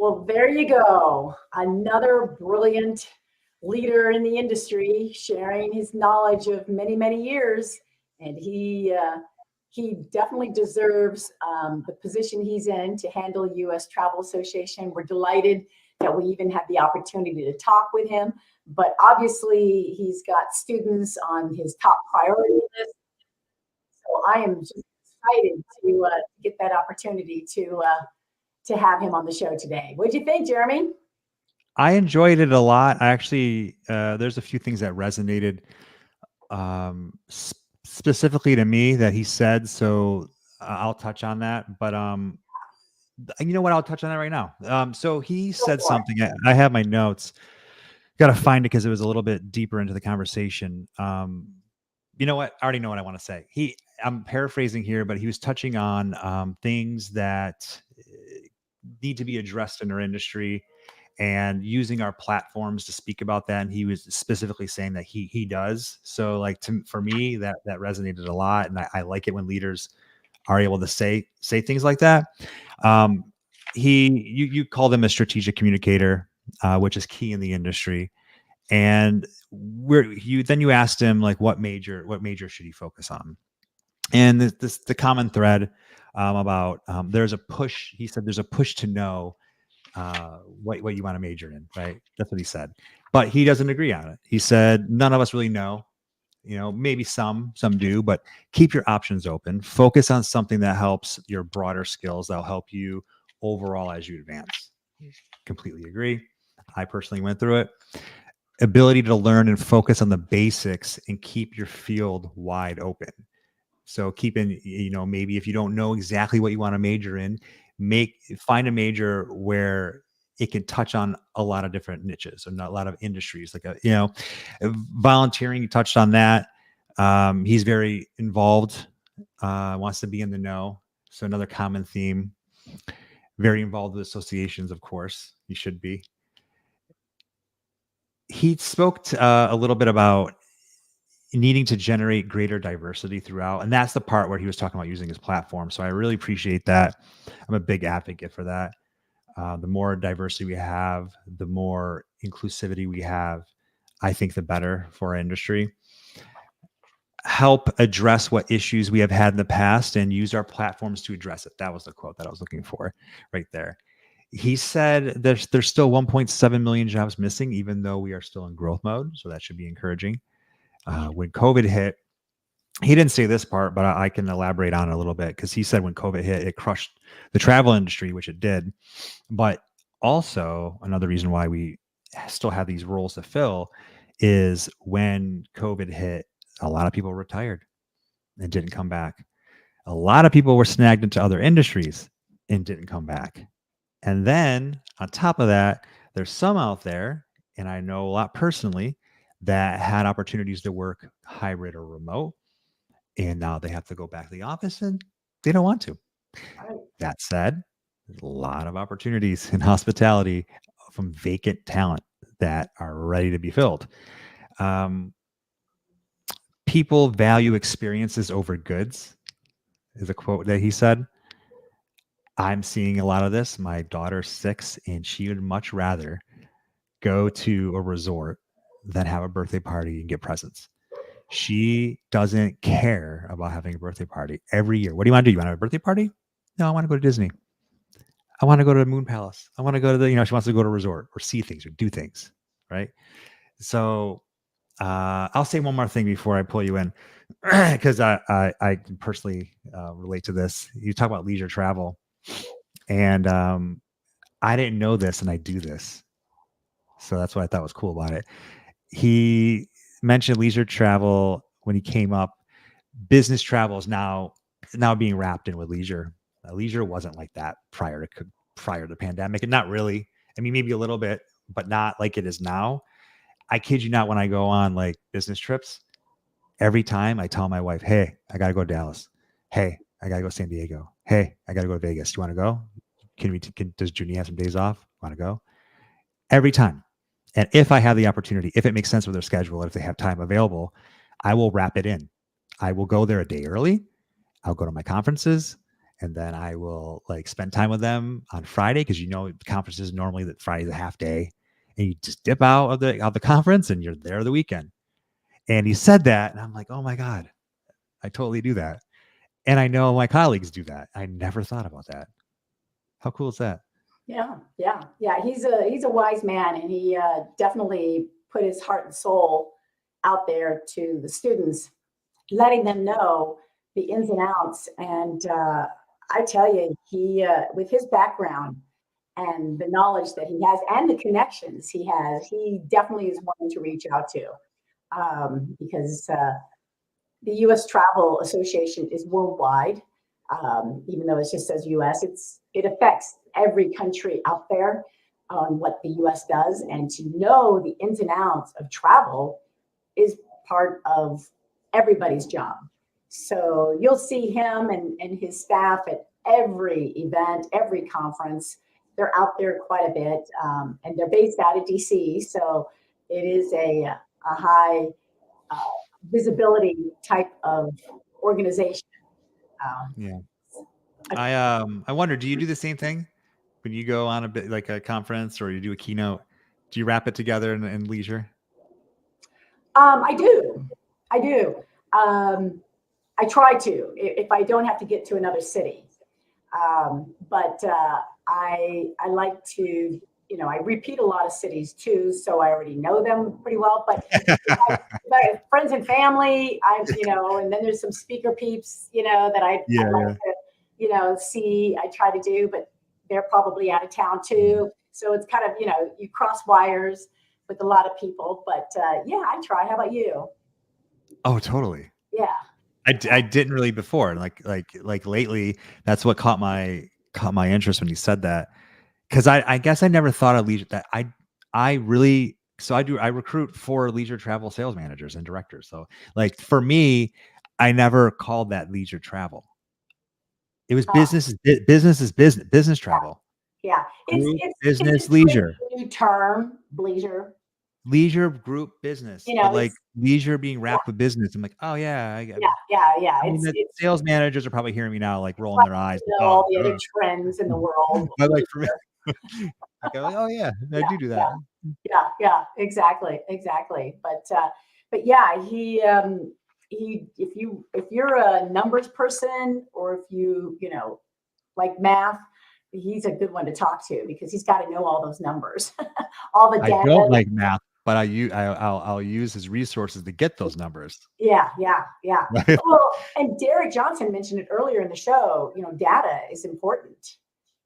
Well, there you go. Another brilliant leader in the industry sharing his knowledge of many, many years. And he definitely deserves the position he's in to handle U.S. Travel Association. We're delighted that we even had the opportunity to talk with him. But obviously, he's got students on his top priority list. So I am just excited to get that opportunity to have him on the show today. What do you think, Jeremy? I enjoyed it a lot. I actually, there's a few things that resonated specifically to me that he said. So I'll touch on that. But you know what? I'll touch on that right now. So he said something. I have my notes. Got to find it because it was a little bit deeper into the conversation. You know what? I already know what I want to say. I'm paraphrasing here, but he was touching on things that need to be addressed in our industry and using our platforms to speak about that. And he was specifically saying that he does. So like for me, that resonated a lot. And I like it when leaders are able to say things like that. You called him a strategic communicator, which is key in the industry. And then you asked him like what major should he focus on? And the common thread about there's a push. He said there's a push to know what you want to major in, right? That's what he said. But he doesn't agree on it. He said none of us really know. You know, maybe some do, but keep your options open. Focus on something that helps your broader skills. That'll help you overall as you advance. Completely agree. I personally went through it. Ability to learn and focus on the basics and keep your field wide open. So keeping, maybe if you don't know exactly what you want to major in, find a major where it can touch on a lot of different niches and a lot of industries. Like volunteering, you touched on that. He's very involved, wants to be in the know. So another common theme. Very involved with associations, of course. He should be. He spoke a little bit about needing to generate greater diversity throughout. And that's the part where he was talking about using his platform. So I really appreciate that. I'm a big advocate for that. The more diversity we have, the more inclusivity we have, I think the better for our industry. Help address what issues we have had in the past and use our platforms to address it. That was the quote that I was looking for right there. He said there's still 1.7 million jobs missing, even though we are still in growth mode. So that should be encouraging. When COVID hit, he didn't say this part, but I can elaborate on it a little bit because he said when COVID hit, it crushed the travel industry, which it did. But also another reason why we still have these roles to fill is when COVID hit, a lot of people retired and didn't come back. A lot of people were snagged into other industries and didn't come back. And then on top of that, there's some out there, and I know a lot personally, that had opportunities to work hybrid or remote. And now they have to go back to the office and they don't want to. That said, there's a lot of opportunities in hospitality from vacant talent that are ready to be filled. People value experiences over goods is a quote that he said. I'm seeing a lot of this. My daughter's 6 and she would much rather go to a resort than have a birthday party and get presents. She doesn't care about having a birthday party every year. What do you want to do? You want to have a birthday party? No, I want to go to Disney. I want to go to the Moon Palace. I want to go to she wants to go to a resort or see things or do things, right? So I'll say one more thing before I pull you in because I personally relate to this. You talk about leisure travel and I didn't know this and I do this. So that's what I thought was cool about it. He mentioned leisure travel when he came up. Business travel is now being wrapped in with leisure. Leisure wasn't like that prior to the pandemic, and not really. I mean, maybe a little bit, but not like it is now. I kid you not, when I go on like business trips, every time I tell my wife, "Hey, I gotta go to Dallas. Hey, I gotta go to San Diego. Hey, I gotta go to Vegas. Do you want to go? Does Junie have some days off? Want to go?" Every time. And if I have the opportunity, if it makes sense with their schedule, if they have time available, I will wrap it in. I will go there a day early. I'll go to my conferences and then I will like spend time with them on Friday because conferences normally that Friday's a half day, and you just dip out of the conference and you're there the weekend. And he said that, and I'm like, oh my God, I totally do that. And I know my colleagues do that. I never thought about that. How cool is that? Yeah, yeah, yeah. He's a wise man, and he definitely put his heart and soul out there to the students, letting them know the ins and outs. And I tell you, he with his background and the knowledge that he has and the connections he has, he definitely is one to reach out to, because the U.S. Travel Association is worldwide. Even though it just says U.S., it affects every country out there on what the U.S. does, and to know the ins and outs of travel is part of everybody's job. So you'll see him and his staff at every event, every conference. They're out there quite a bit, and they're based out of DC. So it is a high uh, visibility type of organization. Um, Yeah. I- I wonder, do you do the same thing when you go on a bit like a conference or you do a keynote? Do you wrap it together in leisure? I do. I do. I try to if I don't have to get to another city. But I like to, I repeat a lot of cities too, so I already know them pretty well. But friends and family, and then there's some speaker peeps, that I Yeah, like yeah. to, see. I try to do, but they're probably out of town Mm. too. So it's kind of, you cross wires with a lot of people. But yeah, I try. How about you? Oh, totally. Yeah. I didn't really before. Like lately, that's what caught my interest when you said that. Because I guess I never thought of leisure that I really so I recruit for leisure travel sales managers and directors. So like for me, I never called that leisure travel. It was Uh, business travel. yeah. Group, It's business, a great leisure. new term, bleisure. Leisure, group, business. But like It's leisure being yeah, wrapped with business. I'm like, oh yeah. yeah. I mean, the sales managers are probably hearing me now, like It's rolling like their eyes. you know Like, all the other oh, trends in the world. but like for me, like I'm like, oh yeah, I Yeah, do that. yeah, yeah. Exactly. But yeah, if you're a numbers person, or if you like math, he's a good one to talk to because he's got to know all those numbers, all the I don't data. like math, but I'll use his resources to get those numbers. Yeah. Right? Well, and Derek Johnson mentioned it earlier in the show. Data is important.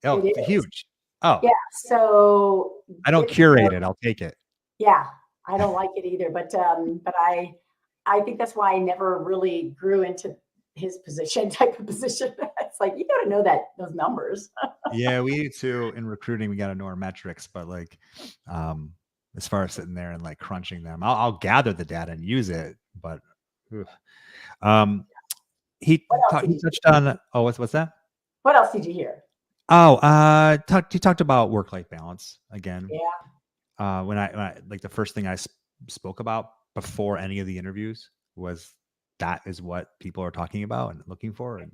Oh, It is. huge. Oh, Yeah. So I don't get curate it. I'll take it. yeah, I don't like it either, but I think that's why I never really grew into his position type of position. It's like you got to know those numbers. Yeah, we need to in recruiting. We got to know our metrics, but like, um, as far as sitting there and like crunching them, I'll gather the data and use it. But, ugh. um, What else did he you? touched on. Oh, what's that? What else did you hear? Oh, he talked about work life balance again. Yeah, When I like the first thing I spoke about before any of the interviews was that is what people are talking about and looking for and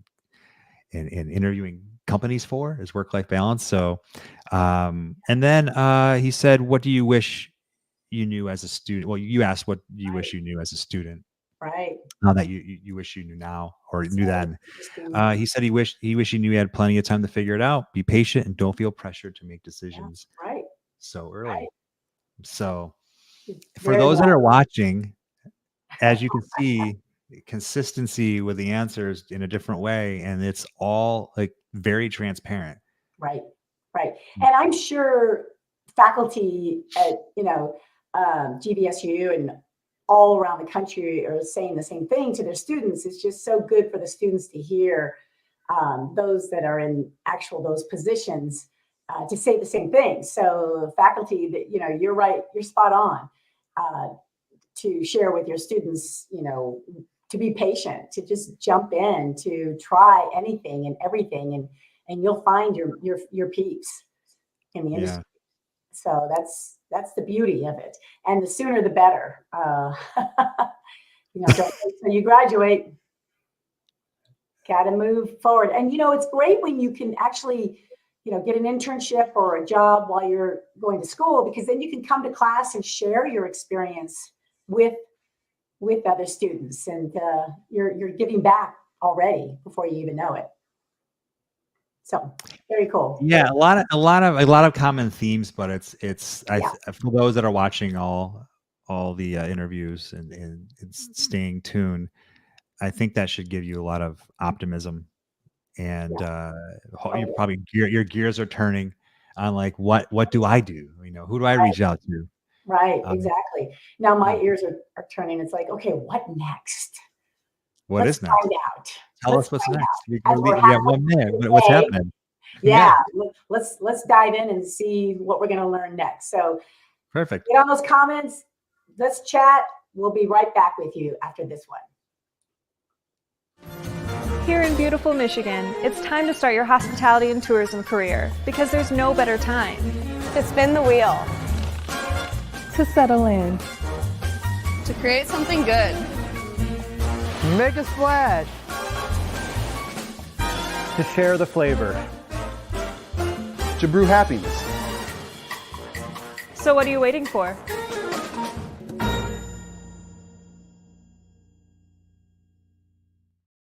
interviewing companies for is work life balance. So, and then he said, "What do you wish you knew as a student?" Well, you asked, "What do you right, wish you knew as a student?" right. Now that you wish you knew now or knew So then. interesting. He said he wished he knew he had plenty of time to figure it out. Be patient and don't feel pressured to make Yeah, decisions right, so right. early. So for Very those that well. are watching, as you can see, consistency with the answers in a different way, and it's all like very transparent. Right, right. And I'm sure faculty at, GVSU and all around the country are saying the same thing to their students. It's just so good for the students to hear those that are in those positions to say the same thing. So faculty that, you're right, you're spot on to share with your students, to be patient, to just jump in, to try anything and everything, and you'll find your peeps in the Yeah. industry. So that's the beauty of it, and the sooner the better. Don't wait till you graduate. Got to move forward. And, it's great when you can actually, get an internship or a job while you're going to school, because then you can come to class and share your experience with other students, and you're giving back already before you even know it. So very cool. Yeah, a lot of common themes, but it's Yeah. for those that are watching all the interviews and staying tuned, I think that should give you a lot of optimism, and you probably your gears are turning on like what do I do? Who do I reach out to? Right, exactly. Now my yeah. ears are turning. It's like, okay, what next? What Let's is next? find out. Tell Let's us what's find next. out. As we're We have halfway 1 minute. through the What's day, happening? yeah, Yeah, let's dive in and see what we're going to learn next. So perfect. get on those comments. Let's chat. We'll be right back with you after this one. Here in beautiful Michigan, it's time to start your hospitality and tourism career, because there's no better time to spin the wheel, to settle in, to create something good, make a splash, to share the flavor, to brew happiness. So what are you waiting for?